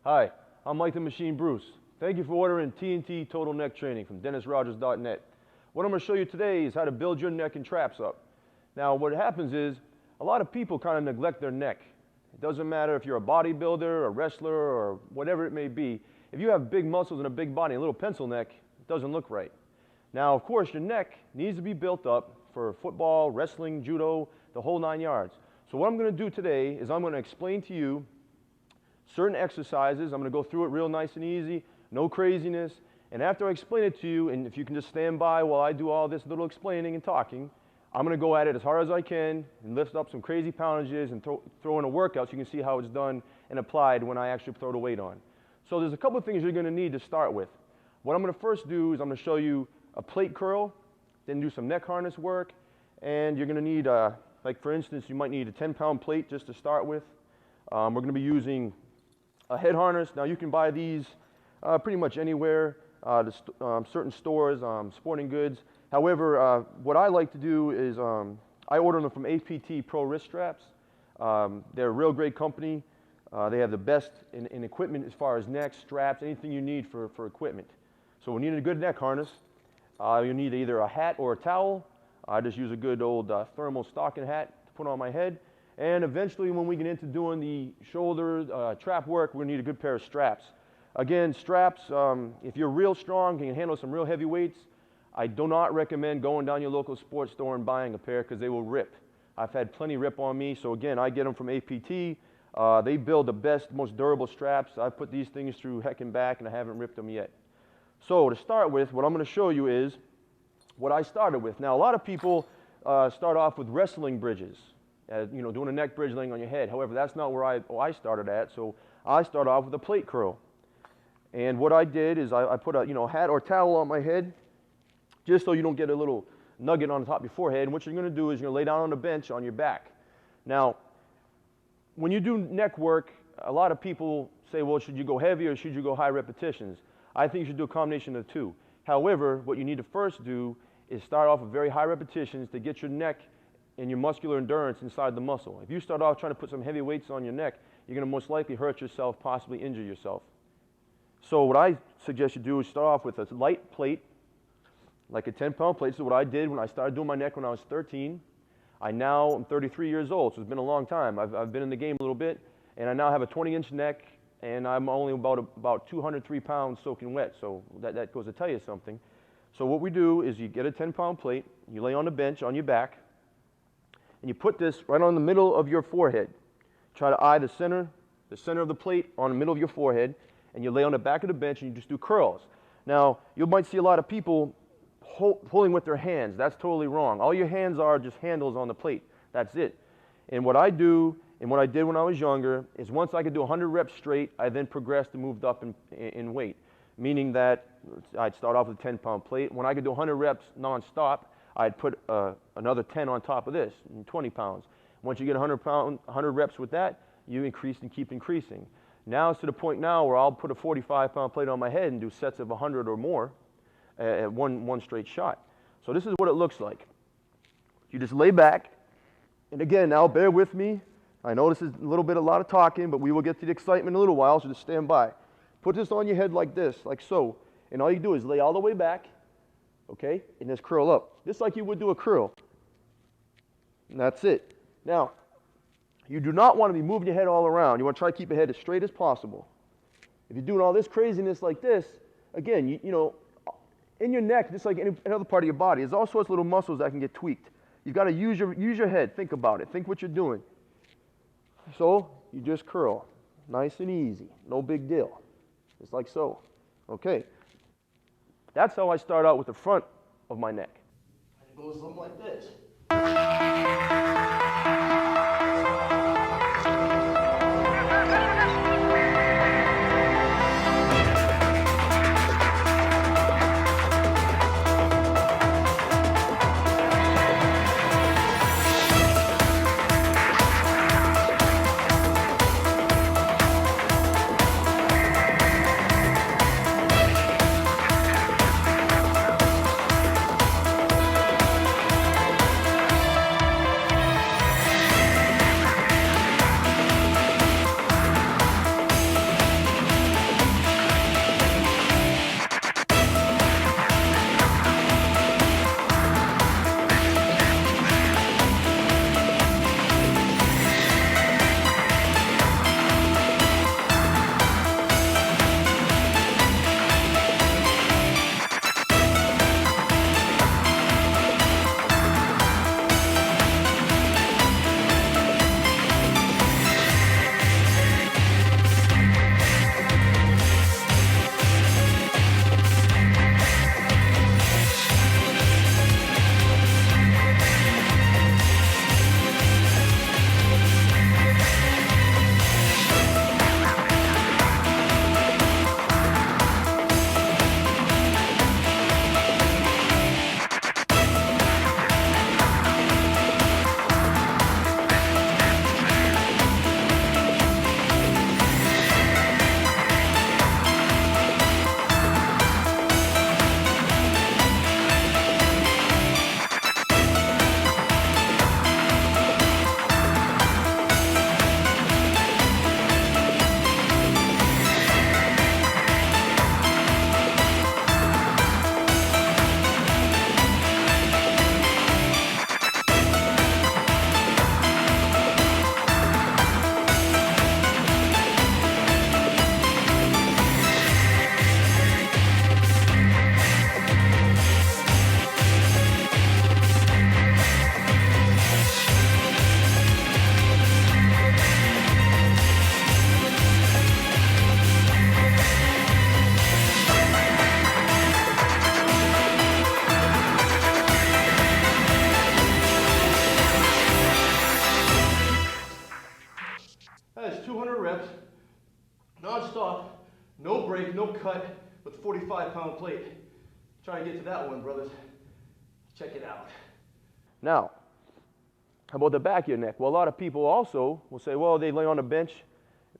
Hi, I'm Mike the Machine Bruce. Thank you for ordering TNT Total Neck Training from DennisRogers.net. What I'm going to show you today is how to build your neck and traps up. Now what happens is a lot of people kind of neglect their neck. It doesn't matter if you're a bodybuilder, a wrestler, or whatever it may be. If you have big muscles and a big body and a little pencil neck, it doesn't look right. Now of course your neck needs to be built up for football, wrestling, judo, the whole 9 yards. So what I'm going to do today is I'm going to explain to you certain exercises. I'm going to go through it real nice and easy, no craziness. And after I explain it to you, and if you can just stand by while I do all this little explaining and talking, I'm going to go at it as hard as I can and lift up some crazy poundages and throw in a workout so you can see how it's done and applied when I actually throw the weight on. So there's a couple of things you're going to need to start with. What I'm going to first do is I'm going to show you a plate curl, then do some neck harness work, and you're going to need, like for instance, you might need a 10-pound plate just to start with. We're going to be using a head harness. Now you can buy these pretty much anywhere, certain stores, sporting goods. However, what I like to do is I order them from APT Pro Wrist Straps. They're a real great company. They have the best in equipment as far as necks, straps, anything you need for equipment. So when you need a good neck harness, you need either a hat or a towel. I just use a good old thermal stocking hat to put on my head. And eventually when we get into doing the shoulder trap work, we're going to need a good pair of straps. Again, straps, if you're real strong, can handle some real heavy weights, I do not recommend going down your local sports store and buying a pair because they will rip. I've had plenty rip on me, so again, I get them from APT. They build the best, most durable straps. I've put these things through heck and back and I haven't ripped them yet. So to start with, what I'm going to show you is what I started with. Now a lot of people start off with wrestling bridges. You know, doing a neck bridge laying on your head. However, that's not where I started at, so I started off with a plate curl. And what I did is I put a hat or towel on my head just so you don't get a little nugget on the top of your forehead. And what you're going to do is you're going to lay down on the bench on your back. Now, when you do neck work, a lot of people say, well, should you go heavy or should you go high repetitions? I think you should do a combination of the two. However, what you need to first do is start off with very high repetitions to get your neck and your muscular endurance inside the muscle. If you start off trying to put some heavy weights on your neck, you're going to most likely hurt yourself, possibly injure yourself. So what I suggest you do is start off with a light plate, like a 10-pound plate. So what I did when I started doing my neck when I was 13, I'm 33 years old, so it's been a long time. I've been in the game a little bit, and I now have a 20-inch neck, and I'm only about 203 pounds soaking wet, so that goes to tell you something. So what we do is you get a 10-pound plate, you lay on the bench on your back, and you put this right on the middle of your forehead. Try to eye the center of the plate on the middle of your forehead, and you lay on the back of the bench and you just do curls. Now, you might see a lot of people pulling with their hands. That's totally wrong. All your hands are just handles on the plate. That's it. And what I do, and what I did when I was younger, is once I could do 100 reps straight, I then progressed and moved up in weight. Meaning that I'd start off with a 10-pound plate. When I could do 100 reps non-stop, I'd put another 10 on top of this, 20 pounds. Once you get 100 reps with that, you increase and keep increasing. Now it's to the point now where I'll put a 45-pound plate on my head and do sets of 100 or more at one straight shot. So this is what it looks like. You just lay back, and again, now bear with me. I know this is a lot of talking, but we will get to the excitement in a little while, so just stand by. Put this on your head like this, like so, and all you do is lay all the way back, okay, and just curl up, just like you would do a curl. And that's it. Now, you do not want to be moving your head all around. You want to try to keep your head as straight as possible. If you're doing all this craziness like this, again, you know, in your neck, just like any other part of your body, there's all sorts of little muscles that can get tweaked. You've got to use your head. Think about it. Think what you're doing. So you just curl, nice and easy, no big deal, just like so. Okay. That's how I start out with the front of my neck. It goes something like this. Non-stop, no break, no cut, with 45-pound plate. Try to get to that one, brothers. Check it out. Now, how about the back of your neck? Well, a lot of people also will say, well, they lay on a bench,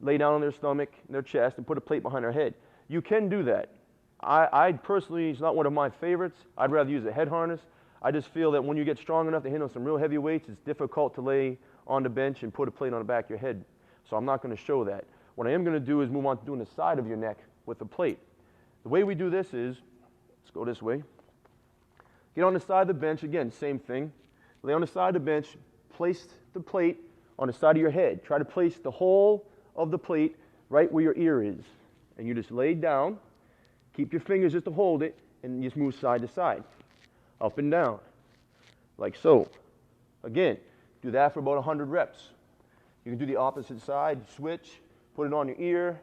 lay down on their stomach, their chest, and put a plate behind their head. You can do that. I personally, it's not one of my favorites. I'd rather use a head harness. I just feel that when you get strong enough to handle some real heavy weights, it's difficult to lay on the bench and put a plate on the back of your head. So I'm not going to show that. What I am going to do is move on to doing the side of your neck with a plate. The way we do this is, let's go this way. Get on the side of the bench, again, same thing. Lay on the side of the bench, place the plate on the side of your head. Try to place the whole of the plate right where your ear is. And you just lay down, keep your fingers just to hold it, and you just move side to side, up and down, like so. Again, do that for about 100 reps. You can do the opposite side, switch, put it on your ear.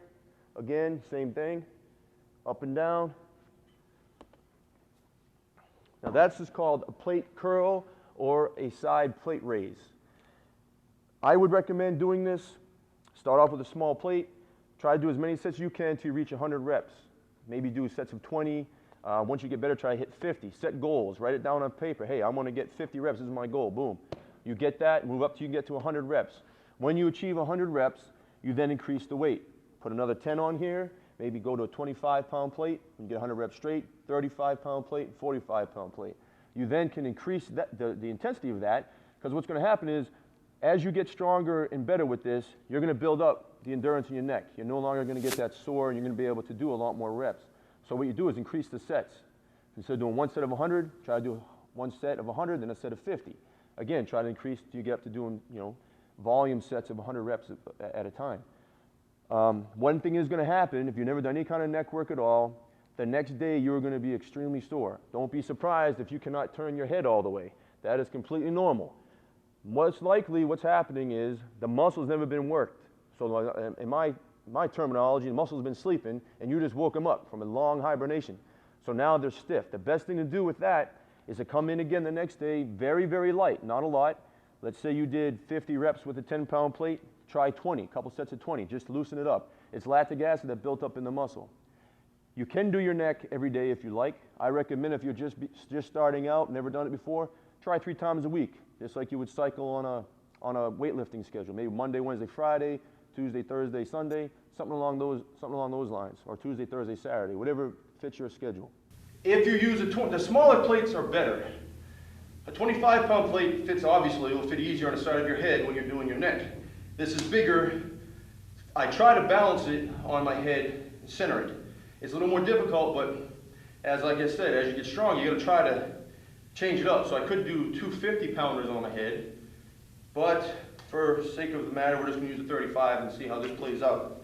Again, same thing, up and down. Now that's just called a plate curl or a side plate raise. I would recommend doing this. Start off with a small plate. Try to do as many sets as you can till you reach 100 reps. Maybe do sets of 20. Once you get better, try to hit 50. Set goals. Write it down on paper. Hey, I want to get 50 reps. This is my goal. Boom. You get that, move up till you get to 100 reps. When you achieve 100 reps, you then increase the weight. Put another 10 on here. Maybe go to a 25-pound plate. When you get 100 reps straight, 35-pound plate, 45-pound plate. You then can increase the intensity of that, because what's going to happen is, as you get stronger and better with this, you're going to build up the endurance in your neck. You're no longer going to get that sore, and you're going to be able to do a lot more reps. So what you do is increase the sets. Instead of doing one set of 100, try to do one set of 100, then a set of 50. Again, try to increase till you get up to doing, volume sets of 100 reps at a time. One thing is going to happen, if you've never done any kind of neck work at all, the next day you're going to be extremely sore. Don't be surprised if you cannot turn your head all the way. That is completely normal. Most likely what's happening is the muscle's never been worked. So in my terminology, the muscle's been sleeping and you just woke them up from a long hibernation. So now they're stiff. The best thing to do with that is to come in again the next day very, very light, not a lot. Let's say you did 50 reps with a 10-pound plate. Try 20, a couple sets of 20, just loosen it up. It's lactic acid that built up in the muscle. You can do your neck every day if you like. I recommend if you're just starting out, never done it before, try 3 times a week, just like you would cycle on a weightlifting schedule. Maybe Monday, Wednesday, Friday, Tuesday, Thursday, Sunday, something along those lines, or Tuesday, Thursday, Saturday, whatever fits your schedule. If you use the smaller plates are better. A 25-pound plate fits, obviously, it will fit easier on the side of your head when you're doing your neck. This is bigger. I try to balance it on my head and center it. It's a little more difficult, but like I said, as you get strong, you got to try to change it up. So I could do 2 50-pounders on my head, but for sake of the matter, we're just going to use the 35 and see how this plays out.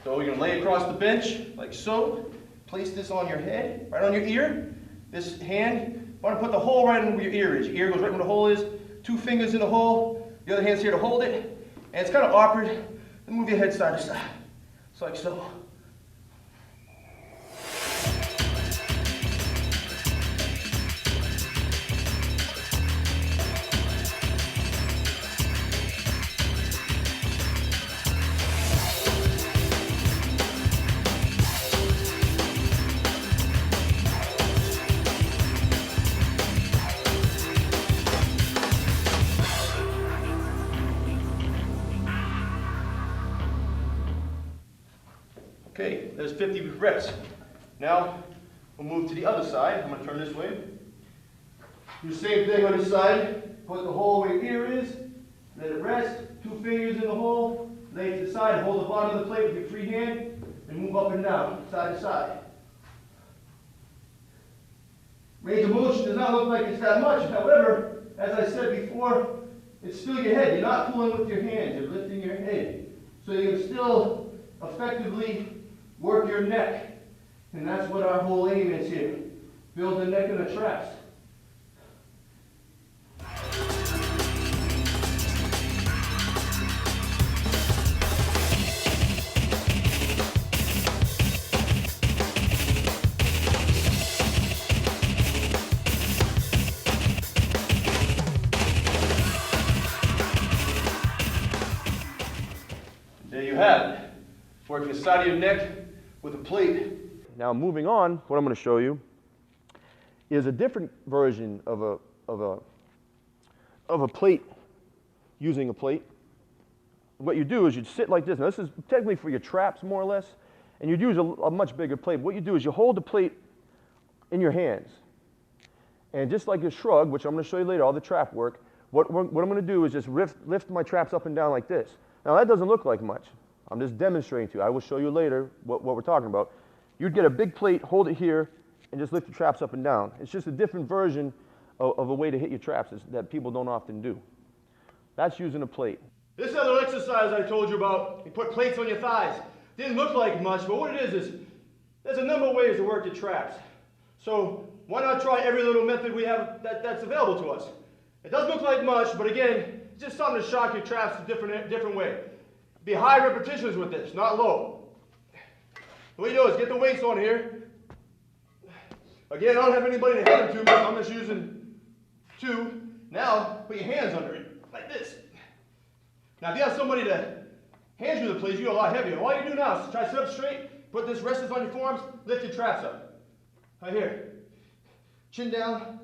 So you're going to lay across the bench like so. Place this on your head, right on your ear. This hand, I want to put the hole right in where your ear is. Your ear goes right where the hole is. 2 fingers in the hole. The other hand's here to hold it. And it's kind of awkward. Then move your head side to side. It's like so. Okay, there's 50 reps. Now, we'll move to the other side. I'm going to turn this way. Do the same thing on this side. Put the hole where your ear is. Let it rest. 2 fingers in the hole. Lay it to the side. Hold the bottom of the plate with your free hand. And move up and down, side to side. Range of motion does not look like it's that much. However, as I said before, it's still your head. You're not pulling with your hands. You're lifting your head. So you can still effectively work your neck. And that's what our whole aim is here. Build the neck and the traps. There you have it. Working the side of your neck with a plate. Now moving on, what I'm going to show you is a different version of a plate, using a plate. What you do is you'd sit like this. Now this is technically for your traps more or less, and you'd use a much bigger plate. What you do is you hold the plate in your hands. And just like a shrug, which I'm going to show you later, all the trap work, what I'm going to do is just lift my traps up and down like this. Now that doesn't look like much. I'm just demonstrating to you. I will show you later what we're talking about. You'd get a big plate, hold it here, and just lift your traps up and down. It's just a different version of a way to hit your traps that people don't often do. That's using a plate. This other exercise I told you about, you put plates on your thighs. Didn't look like much, but what it is there's a number of ways to work your traps. So why not try every little method we have that's available to us? It doesn't look like much, but again, it's just something to shock your traps a different way. Be high repetitions with this, not low. What you do is get the weights on here. Again, I don't have anybody to hand them to, but I'm just using 2. Now, put your hands under it, like this. Now, if you have somebody to hand you the plates, you go a lot heavier. All you do now is try to sit up straight, put this rest on your forearms, lift your traps up. Right here. Chin down.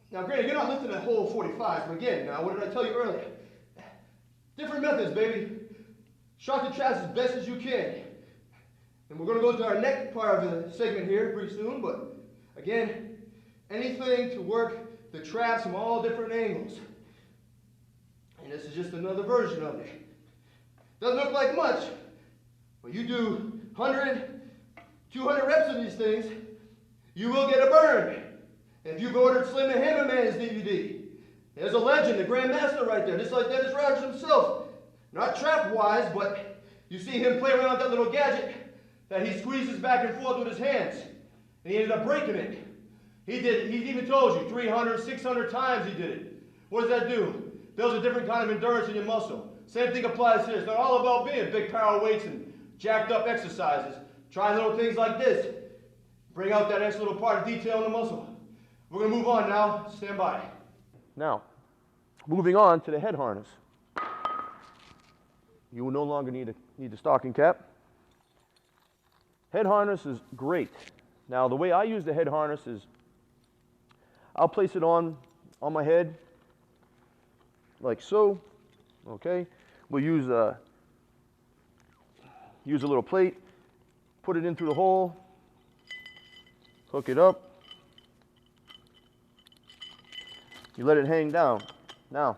Now, granted, you're not lifting a whole 45, but again, now, what did I tell you earlier? Different methods, baby. Shock the traps as best as you can. And we're going to go to our neck part of the segment here pretty soon, but again, anything to work the traps from all different angles. And this is just another version of it. Doesn't look like much, but you do 100, 200 reps of these things, you will get a burn. And if you've ordered Slim and Hammerman's DVD, there's a legend, the Grandmaster right there, just like Dennis Rogers himself. Not trap-wise, but you see him play around with that little gadget that he squeezes back and forth with his hands. And he ended up breaking it. He even told you 300, 600 times he did it. What does that do? Builds a different kind of endurance in your muscle. Same thing applies here. It's not all about being big power weights and jacked up exercises. Try little things like this. Bring out that extra little part of detail in the muscle. We're going to move on now. Stand by. Now, moving on to the head harness. You will no longer need the stocking cap. Head harness is great. Now, the way I use the head harness is I'll place it on my head like so. Okay, we'll use a little plate, put it in through the hole, hook it up. You let it hang down. Now,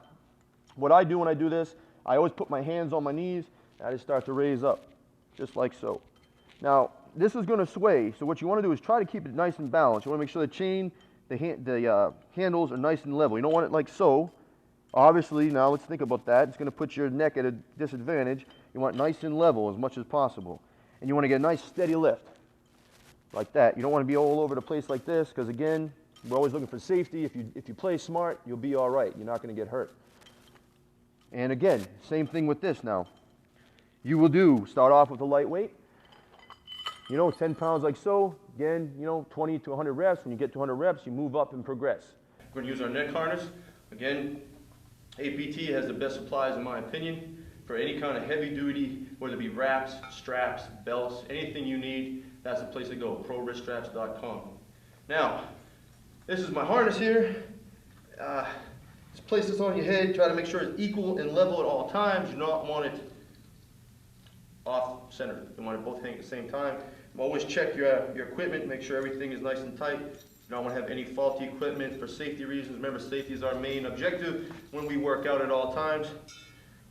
what I do when I do this, I always put my hands on my knees and I just start to raise up, just like so. Now, this is going to sway, so what you want to do is try to keep it nice and balanced. You want to make sure the chain, the handles are nice and level. You don't want it like so. Obviously, now let's think about that. It's going to put your neck at a disadvantage. You want it nice and level as much as possible. And you want to get a nice steady lift, like that. You don't want to be all over the place like this, because again, we're always looking for safety. If you play smart, you'll be all right. You're not going to get hurt. And again, same thing with this now. You will start off with a lightweight. 10 pounds like so. Again, 20 to 100 reps. When you get to 100 reps, you move up and progress. We're going to use our neck harness. Again, APT has the best supplies in my opinion for any kind of heavy duty, whether it be wraps, straps, belts, anything you need, that's the place to go, prowriststraps.com. Now, this is my harness here. Just place this on your head, try to make sure it's equal and level at all times. You do not want it off center. You want it both hang at the same time. Always check your equipment, make sure everything is nice and tight. You don't want to have any faulty equipment for safety reasons. Remember, safety is our main objective when we work out at all times.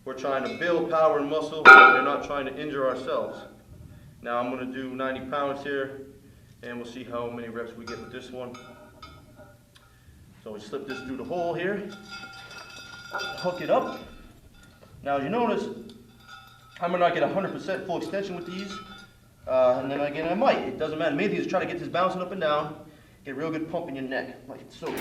We're trying to build power and muscle, we're not trying to injure ourselves. Now I'm going to do 90 pounds here, and we'll see how many reps we get with this one. So we slip this through the hole here, hook it up. Now as you notice, I might not get 100% full extension with these, and then again I might. It doesn't matter. Main thing is try to get this bouncing up and down, get a real good pump in your neck, like so.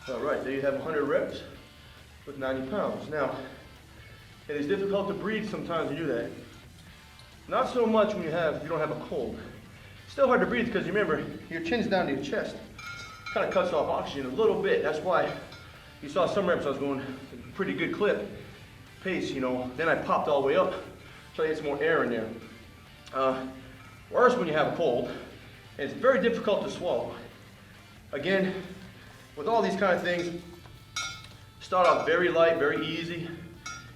All right, there you have 100 reps with 90 pounds. Now, it is difficult to breathe sometimes when you do that. Not so much when you don't have a cold. Still hard to breathe because you remember, your chin's down to your chest. Kind of cuts off oxygen a little bit. That's why you saw some reps I was going a pretty good clip, pace, you know. Then I popped all the way up, try to get some more air in there. Worse when you have a cold, and it's very difficult to swallow. Again, with all these kind of things, start off very light, very easy.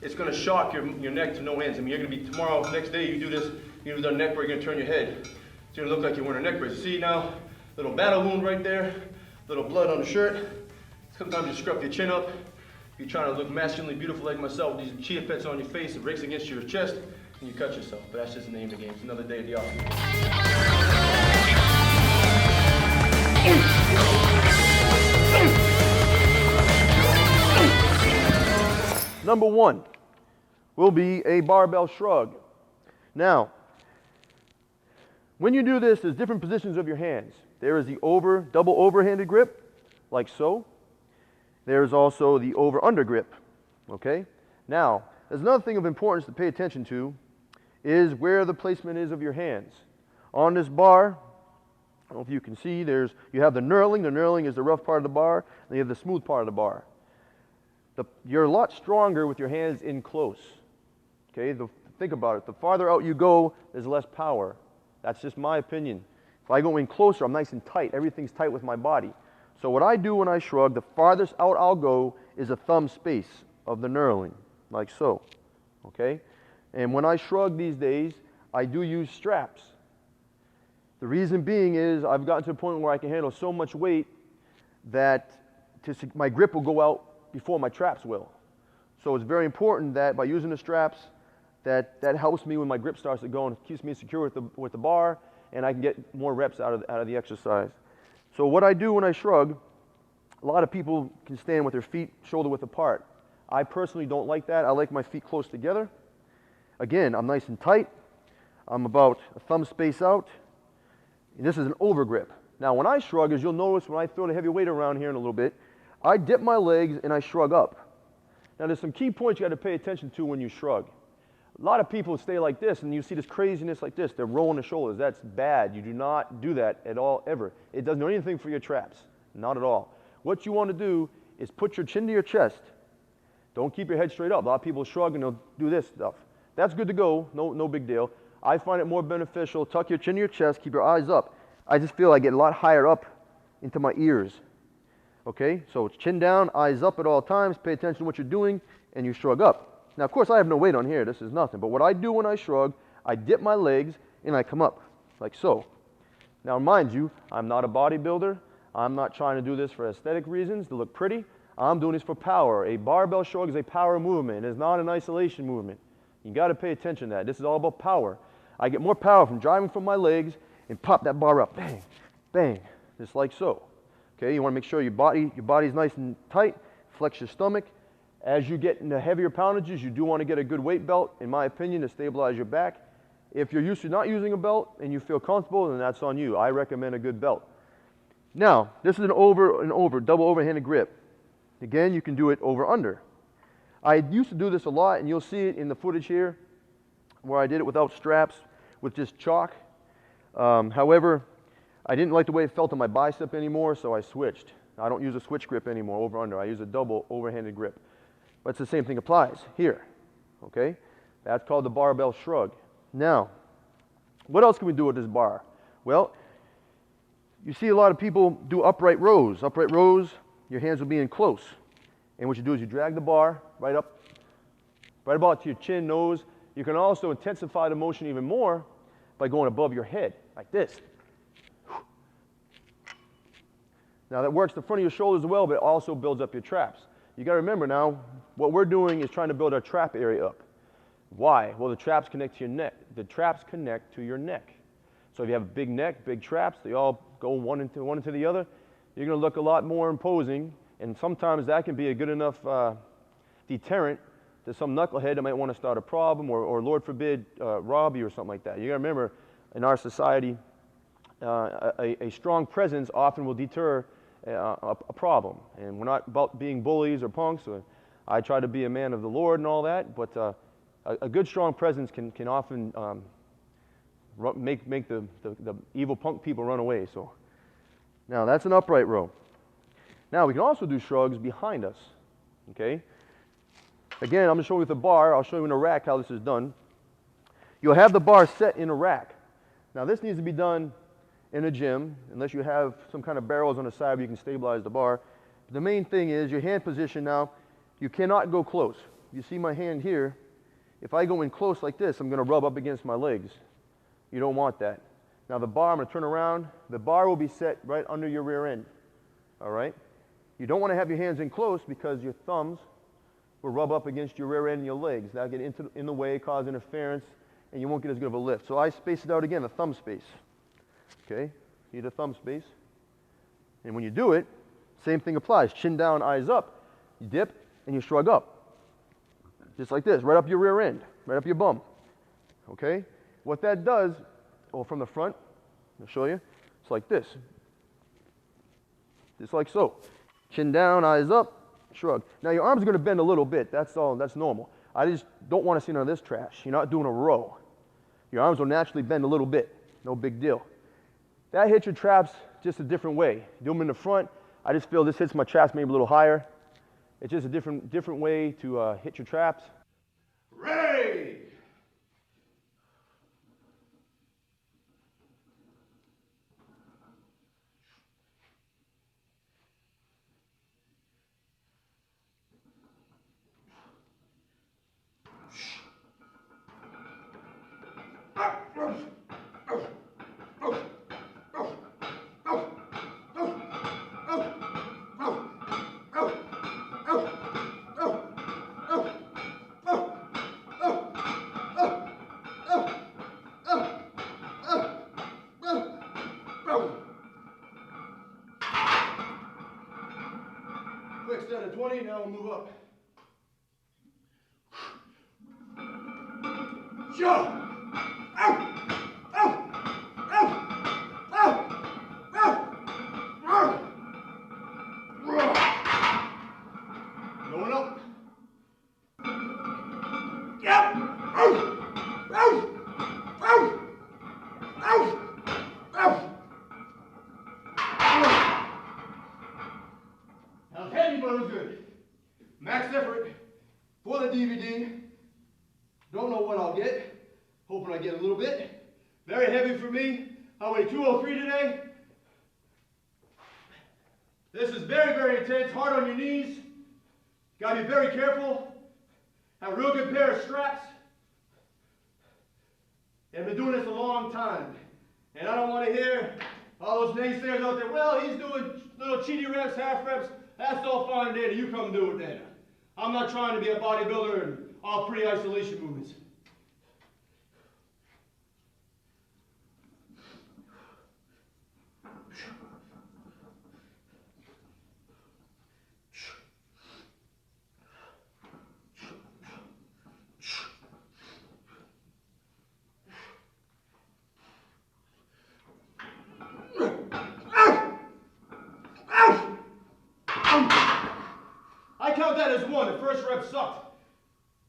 It's going to shock your neck to no ends. I mean, you're going to be tomorrow, next day, you do this, you do the neck break, you're going to turn your head. It's going to look like you're wearing a neck brace. See now, little battle wound right there, little blood on the shirt. Sometimes you scruff your chin up. If you're trying to look masculinely beautiful like myself, these chia pets on your face, it breaks against your chest, and you cut yourself. But that's just the name of the game. It's another day at the office. Number one will be a barbell shrug. Now, when you do this, there's different positions of your hands. There is the double overhanded grip, like so. There's also the over-under grip, okay? Now, there's another thing of importance to pay attention to is where the placement is of your hands. On this bar, I don't know if you can see, you have the knurling. The knurling is the rough part of the bar, and you have the smooth part of the bar. You're a lot stronger with your hands in close, okay? Think about it. The farther out you go, there's less power. That's just my opinion. If I go in closer, I'm nice and tight. Everything's tight with my body. So what I do when I shrug, the farthest out I'll go is a thumb space of the knurling, like so, okay? And when I shrug these days, I do use straps. The reason being is I've gotten to a point where I can handle so much weight that my grip will go out before my traps will. So it's very important that by using the straps, that helps me when my grip starts to go and keeps me secure with the bar, and I can get more reps out of the exercise. So what I do when I shrug, a lot of people can stand with their feet shoulder width apart. I personally don't like that. I like my feet close together. Again, I'm nice and tight. I'm about a thumb space out. And this is an over grip. Now when I shrug, as you'll notice when I throw the heavy weight around here in a little bit, I dip my legs and I shrug up. Now there's some key points you got to pay attention to when you shrug. A lot of people stay like this and you see this craziness like this. They're rolling the shoulders. That's bad. You do not do that at all, ever. It doesn't do anything for your traps. Not at all. What you want to do is put your chin to your chest. Don't keep your head straight up. A lot of people shrug and they'll do this stuff. That's good to go. No big deal. I find it more beneficial. Tuck your chin to your chest. Keep your eyes up. I just feel I get a lot higher up into my ears. Okay, so it's chin down, eyes up at all times, pay attention to what you're doing, and you shrug up. Now, of course, I have no weight on here. This is nothing. But what I do when I shrug, I dip my legs, and I come up, like so. Now, mind you, I'm not a bodybuilder. I'm not trying to do this for aesthetic reasons, to look pretty. I'm doing this for power. A barbell shrug is a power movement. It is not an isolation movement. You got to pay attention to that. This is all about power. I get more power from driving from my legs and pop that bar up. Bang, bang, just like so. Okay, you want to make sure your body's nice and tight. Flex your stomach. As you get into heavier poundages, you do want to get a good weight belt, in my opinion, to stabilize your back. If you're used to not using a belt and you feel comfortable, then that's on you. I recommend a good belt. Now, this is an double overhanded grip. Again, you can do it over under. I used to do this a lot, and you'll see it in the footage here, where I did it without straps, with just chalk. However, I didn't like the way it felt on my bicep anymore, so I switched. I don't use a switch grip anymore, over under. I use a double overhanded grip. But it's the same thing applies here, okay? That's called the barbell shrug. Now, what else can we do with this bar? Well, you see a lot of people do upright rows. Upright rows, your hands will be in close. And what you do is you drag the bar right up, right about to your chin, nose. You can also intensify the motion even more by going above your head, like this. Now that works the front of your shoulders as well, but it also builds up your traps. You got to remember now, what we're doing is trying to build our trap area up. Why? Well, the traps connect to your neck. The traps connect to your neck. So if you have a big neck, big traps, they all go one into the other, you're going to look a lot more imposing, and sometimes that can be a good enough deterrent to some knucklehead that might want to start a problem or Lord forbid, rob you or something like that. You got to remember, in our society, a strong presence often will deter a problem. And we're not about being bullies or punks. I try to be a man of the Lord and all that, but a good, strong presence can often make the evil punk people run away. So now that's an upright row. Now we can also do shrugs behind us. Okay. Again, I'm going to show you with the bar. I'll show you in a rack how this is done. You'll have the bar set in a rack. Now this needs to be done in a gym, unless you have some kind of barrels on the side where you can stabilize the bar. The main thing is your hand position now. You cannot go close. You see my hand here. If I go in close like this, I'm going to rub up against my legs. You don't want that. Now the bar, I'm going to turn around. The bar will be set right under your rear end. All right? You don't want to have your hands in close because your thumbs will rub up against your rear end and your legs. That'll get in the way, cause interference, and you won't get as good of a lift. So I space it out again, a thumb space. Okay? You need a thumb space. And when you do it, same thing applies. Chin down, eyes up. You dip, and you shrug up. Just like this, right up your rear end, right up your bum. Okay? What that does, from the front, I'll show you, it's like this. Just like so. Chin down, eyes up, shrug. Now your arms are going to bend a little bit. That's all. That's normal. I just don't want to see none of this trash. You're not doing a row. Your arms will naturally bend a little bit. No big deal. That hits your traps just a different way. Do them in the front. I just feel this hits my traps maybe a little higher. It's just a different way to hit your traps. Ready! Quick set of 20, now we'll move up. Jump! Going up. Yep. That was heavy, but it was good. Max effort for the DVD. Don't know what I'll get. Hoping I get a little bit. Very heavy for me. I weigh 203 today. This is very, very intense. Hard on your knees. Gotta be very careful. Have a real good pair of straps. And I've been doing this a long time. And I don't want to hear all those naysayers out there, well, he's doing little cheaty reps, half reps. That's all fine and dandy. You come do it then. I'm not trying to be a bodybuilder and all pretty isolation movements. I count that as one. The first rep sucked.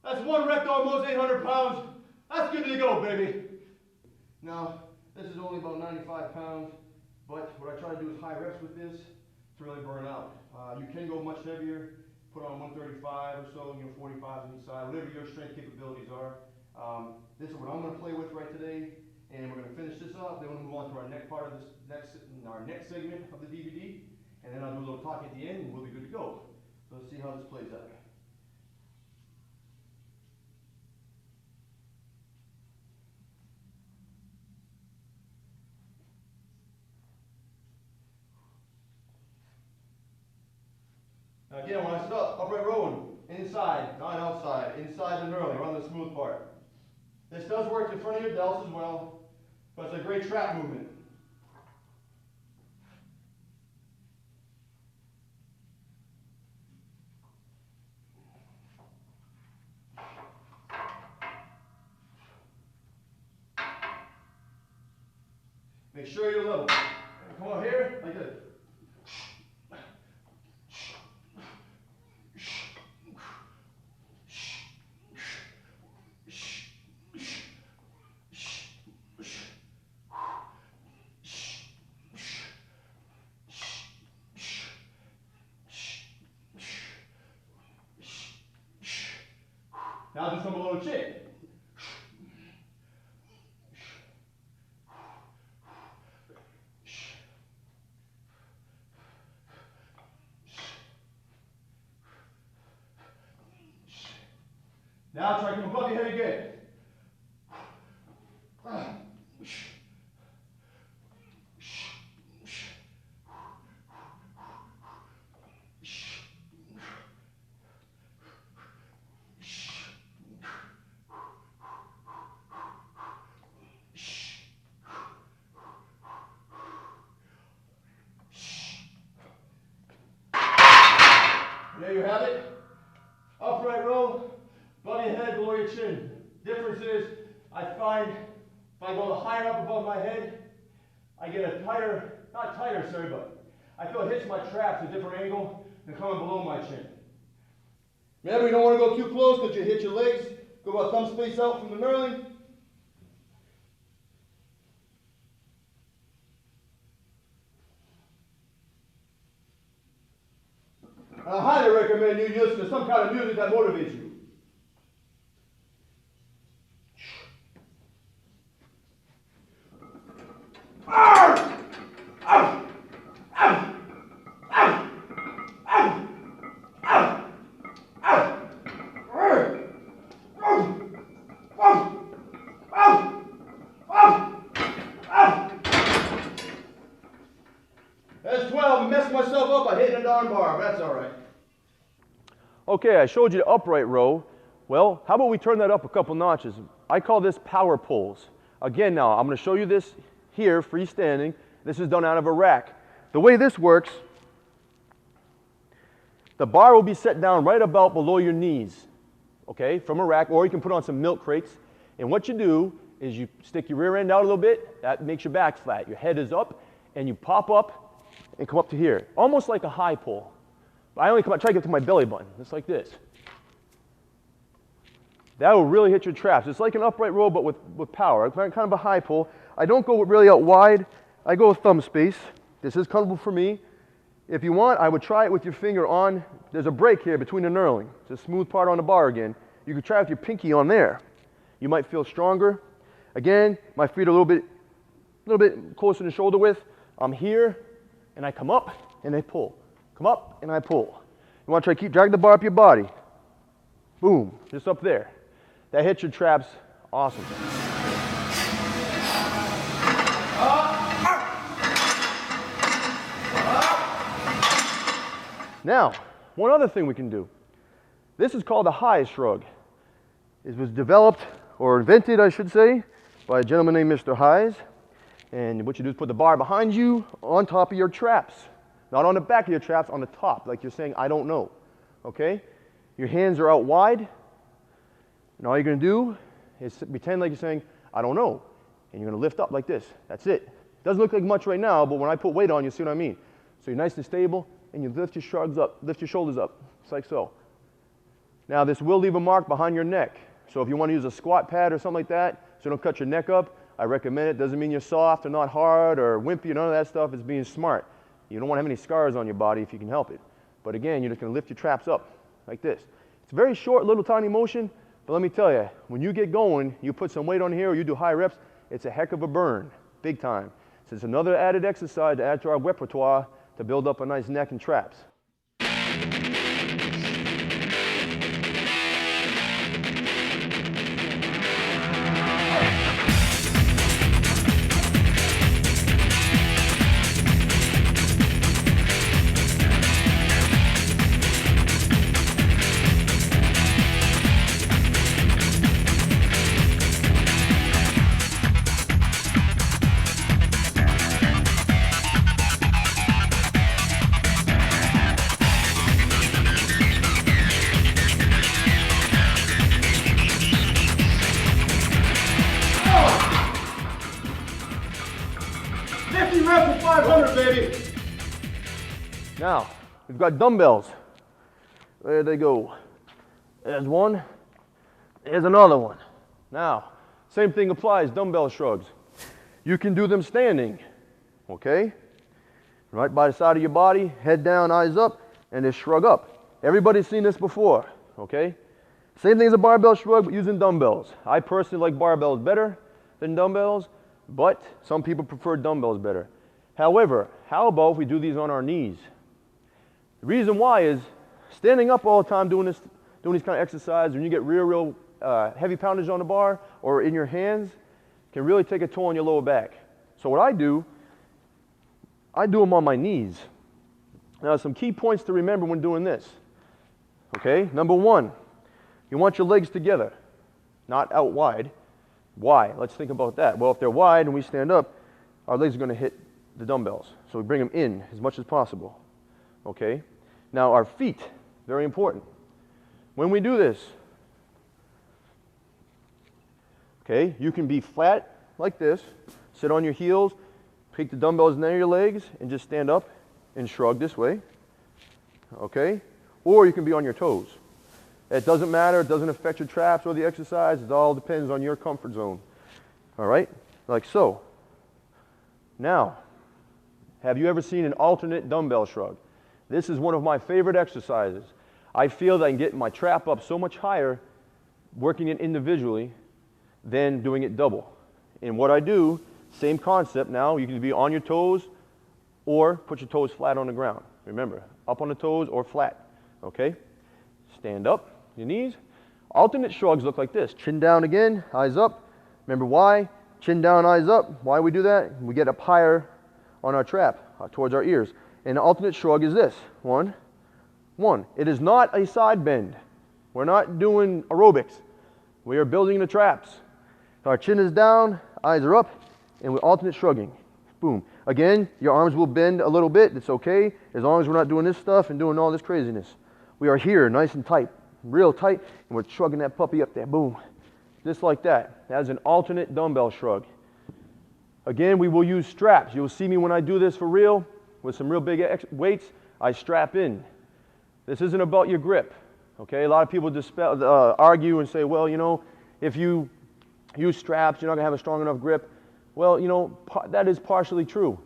That's one rep to almost 800 pounds. That's good to go, baby. Now, this is only about 95 pounds, but what I try to do is high reps with this to really burn out. You can go much heavier, put on 135 or so, 45 on each side, whatever your strength capabilities are. This is what I'm going to play with right today, and we're going to finish this up. Then we'll move on to our next part of this our next segment of the DVD, and then I'll do a little talk at the end, and we'll be good to go. So let's see how this plays out. Now again, when I start upright rowing, inside, not outside, inside and early, around the smooth part. This does work in front of your delts as well, but it's a great trap movement. Make sure you're level. Come on here, like this. Now just from below the chin. Now try to come above your head again. There you have it. Upright row, above your head, below your chin. Difference is, I find if I go higher up above my head, I get a tighter, not tighter, sorry, but I feel it hits my traps at a different angle than coming below my chin. Remember, you don't want to go too close because you hit your legs. Go about thumb space out from the knurling. I highly recommend you listen to some kind of music that motivates you. That's 12. I messed myself up by hitting a darn bar, but that's all right. Okay, I showed you the upright row. Well, how about we turn that up a couple notches? I call this power pulls. Again now, I'm going to show you this here, freestanding. This is done out of a rack. The way this works, the bar will be set down right about below your knees, okay, from a rack, or you can put on some milk crates. And what you do is you stick your rear end out a little bit. That makes your back flat. Your head is up, and you pop up and come up to here, almost like a high pull. I only try to get to my belly button, just like this. That will really hit your traps. It's like an upright row, but with power. Kind of a high pull. I don't go really out wide. I go with thumb space. This is comfortable for me. If you want, I would try it with your finger on. There's a break here between the knurling. It's a smooth part on the bar again. You could try with your pinky on there. You might feel stronger. Again, my feet are a little bit closer to shoulder width. I'm here, and I come up, and I pull. Come up, and I pull. You want to try to drag the bar up your body. Boom, just up there. That hits your traps awesome. Now, one other thing we can do. This is called a high shrug. It was developed, or invented, I should say, by a gentleman named Mr. Hayes. And what you do is put the bar behind you on top of your traps. Not on the back of your traps, on the top, like you're saying, I don't know. Okay? Your hands are out wide. And all you're going to do is pretend like you're saying, I don't know. And you're going to lift up like this. That's it. Doesn't look like much right now, but when I put weight on, you see what I mean. So you're nice and stable, and you lift your shrugs up, lift your shoulders up, just like so. Now, this will leave a mark behind your neck. So if you want to use a squat pad or something like that, so you don't cut your neck up, I recommend it. Doesn't mean you're soft or not hard or wimpy, none of that stuff. It's being smart. You don't want to have any scars on your body if you can help it. But again, you're just going to lift your traps up like this. It's a very short, little tiny motion, but let me tell you, when you get going, you put some weight on here or you do high reps, it's a heck of a burn, big time. So it's another added exercise to add to our repertoire to build up a nice neck and traps. 50 reps of 500, baby. Now, we've got dumbbells. There they go. There's one. There's another one. Now, same thing applies, dumbbell shrugs. You can do them standing, okay? Right by the side of your body, head down, eyes up, and just shrug up. Everybody's seen this before, okay? Same thing as a barbell shrug, but using dumbbells. I personally like barbells better than dumbbells, but some people prefer dumbbells better. However, how about if we do these on our knees? The reason why is standing up all the time doing these kind of exercises, when you get real heavy poundage on the bar or in your hands, can really take a toll on your lower back. So what I do them on my knees. Now, some key points to remember when doing this. Okay, number one, you want your legs together, not out wide. Why? Let's think about that. Well, if they're wide and we stand up, our legs are going to hit the dumbbells. So we bring them in as much as possible. Okay? Now, our feet, very important. When we do this, okay, you can be flat like this, sit on your heels, take the dumbbells near your legs, and just stand up and shrug this way. Okay? Or you can be on your toes. It doesn't matter. It doesn't affect your traps or the exercise. It all depends on your comfort zone. All right? Like so. Now, have you ever seen an alternate dumbbell shrug? This is one of my favorite exercises. I feel that I can get my trap up so much higher working it individually than doing it double. And what I do, same concept now. You can be on your toes or put your toes flat on the ground. Remember, up on the toes or flat. Okay? Stand up, your knees. Alternate shrugs look like this. Chin down again, eyes up. Remember why? Chin down, eyes up. Why we do that? We get up higher on our trap, towards our ears. And the alternate shrug is this. One. It is not a side bend. We're not doing aerobics. We are building the traps. Our chin is down, eyes are up, and we're alternate shrugging. Boom. Again, your arms will bend a little bit. It's okay, as long as we're not doing this stuff and doing all this craziness. We are here, nice and tight, real tight, and we're shrugging that puppy up there. Boom. Just like that. That's an alternate dumbbell shrug. Again, we will use straps. You'll see me when I do this for real, with some real big weights, I strap in. This isn't about your grip. Okay, a lot of people argue and say, well, you know, if you use straps, you're not going to have a strong enough grip. Well, you know, that is partially true.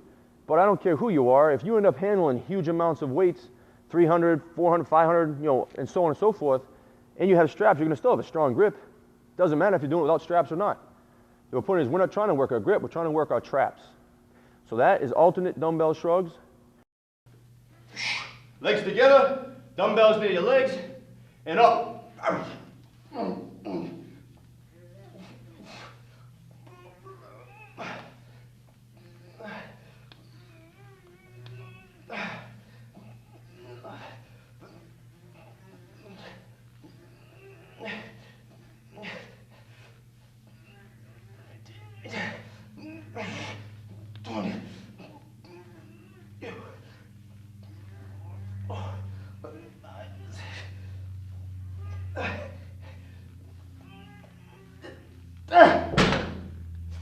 But I don't care who you are. If you end up handling huge amounts of weights, 300, 400, 500, you know, and so on and so forth, and you have straps, you're going to still have a strong grip. Doesn't matter if you're doing it without straps or not. The point is, we're not trying to work our grip, we're trying to work our traps. So that is alternate dumbbell shrugs. Legs together, dumbbells near your legs, and up.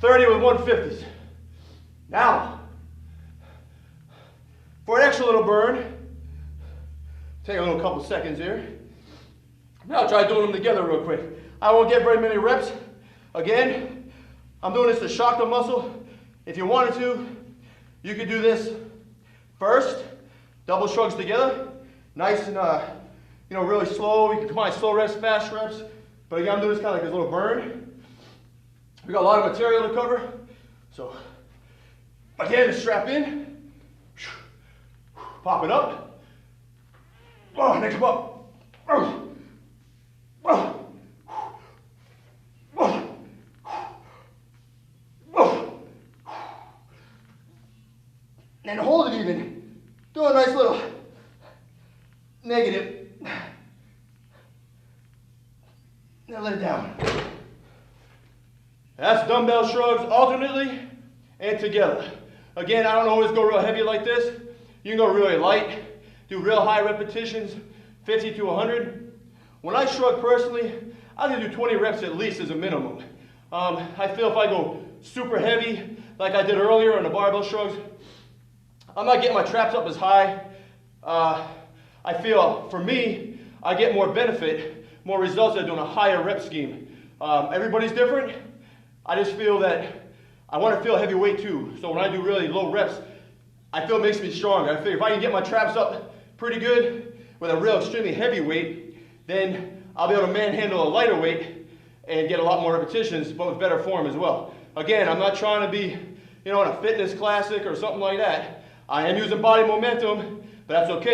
30 with 150s. Now, for an extra little burn, take a little couple seconds here. Now try doing them together real quick. I won't get very many reps. Again, I'm doing this to shock the muscle. If you wanted to, you could do this first, double shrugs together, nice and you know, really slow. You can combine slow reps, fast reps. But again, I'm doing this kind of like a little burn. We got a lot of material to cover. So again, strap in, pop it up. Oh, next come up. And hold it even. Do a nice little negative. Now let it down. That's dumbbell shrugs alternately and together. Again, I don't always go real heavy like this. You can go really light, do real high repetitions, 50 to 100. When I shrug personally, I can do 20 reps at least as a minimum. I feel if I go super heavy, like I did earlier on the barbell shrugs, I'm not getting my traps up as high. I feel, for me, I get more benefit, more results out of doing a higher rep scheme. Everybody's different. I just feel that I want to feel heavy weight too. So when I do really low reps, I feel it makes me stronger. I figure if I can get my traps up pretty good with a real extremely heavy weight, then I'll be able to manhandle a lighter weight and get a lot more repetitions, but with better form as well. Again, I'm not trying to be, in a fitness classic or something like that. I am using body momentum, but that's okay.